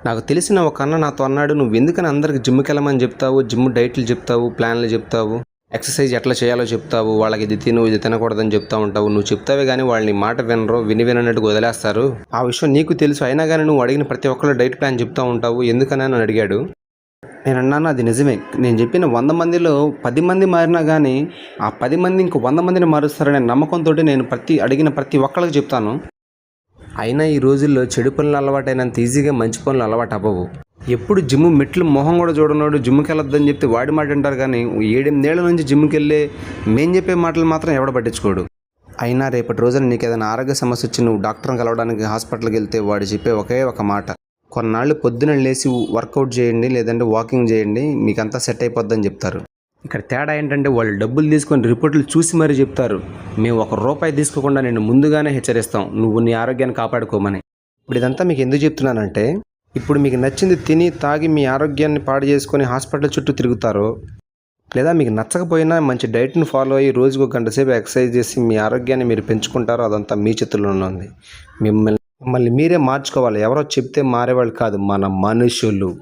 నాకు తెలిసిన ఒక అన్న నాతో అన్నాడు, నువ్వు ఎందుకని అందరికి జిమ్కి వెళ్ళమని చెప్తావు, జిమ్ డైట్లు చెప్తావు, ప్లాన్లు చెప్తావు, ఎక్సర్సైజ్ ఎట్లా చేయాలో చెప్తావు, వాళ్ళకి ఇది తిను ఇది తినకూడదని చెప్తా ఉంటావు, నువ్వు చెప్తావే కానీ వాళ్ళని మాట వినరు, వినట్టుగా వదిలేస్తారు. ఆ విషయం నీకు తెలుసు, అయినా కానీ నువ్వు అడిగిన ప్రతి ఒక్కరు డైట్ ప్లాన్ చెప్తూ ఉంటావు, ఎందుకని నన్ను అడిగాడు. నేను అన్నాను, అది నిజమే. నేను చెప్పిన 100 మందిలో 10 మంది మారినా కానీ ఆ 10 మంది ఇంకో 100 మందిని మారుస్తారనే నమ్మకంతో నేను అడిగిన ప్రతి ఒక్కరికి చెప్తాను. అయినా ఈ రోజుల్లో చెడు పనులు అలవాటైనంత ఈజీగా మంచి పనులు అలవాటు అవ్వవు. ఎప్పుడు జిమ్ మెట్లు మొహం కూడా చూడనోడు జిమ్కి వెళ్ళొద్దని చెప్తే వాడి మాట అంటారు, కానీ 7-8 ఏళ్ల నుంచి జిమ్కి వెళ్ళే మేము చెప్పే మాటలు మాత్రం ఎవడ పట్టించుకోడు. అయినా రేపటి రోజున నీకు ఏదైనా ఆరోగ్య సమస్య వచ్చి నువ్వు డాక్టర్ని కలవడానికి హాస్పిటల్కి వెళ్తే వాడు చెప్పే ఒకే ఒక మాట, కొన్నాళ్ళు పొద్దున లేచి వర్కౌట్ చేయండి, లేదంటే వాకింగ్ చేయండి, మీకంతా సెట్ అయిపోద్దని చెప్తారు. ఇక్కడ తేడా ఏంటంటే వాళ్ళు డబ్బులు తీసుకొని రిపోర్టులు చూసి మరీ చెప్తారు, మేము ₹1 తీసుకోకుండా నేను ముందుగానే హెచ్చరిస్తాం, నువ్వు నీ ఆరోగ్యాన్ని కాపాడుకోమని. ఇప్పుడు ఇదంతా మీకు ఎందుకు చెప్తున్నానంటే, ఇప్పుడు మీకు నచ్చింది తిని తాగి మీ ఆరోగ్యాన్ని పాడు చేసుకొని హాస్పిటల్ చుట్టూ తిరుగుతారో, లేదా మీకు నచ్చకపోయినా మంచి డైట్ని ఫాలో అయ్యి రోజుకు 1 గంట సేపు ఎక్సర్సైజ్ చేసి మీ ఆరోగ్యాన్ని మీరు పెంచుకుంటారో, అదంతా మీ చేతుల్లోనే ఉంది. మిమ్మల్ని మీరే మార్చుకోవాలి. ఎవరో చెప్తే మారేవాళ్ళు కాదు, మన మనుషులు.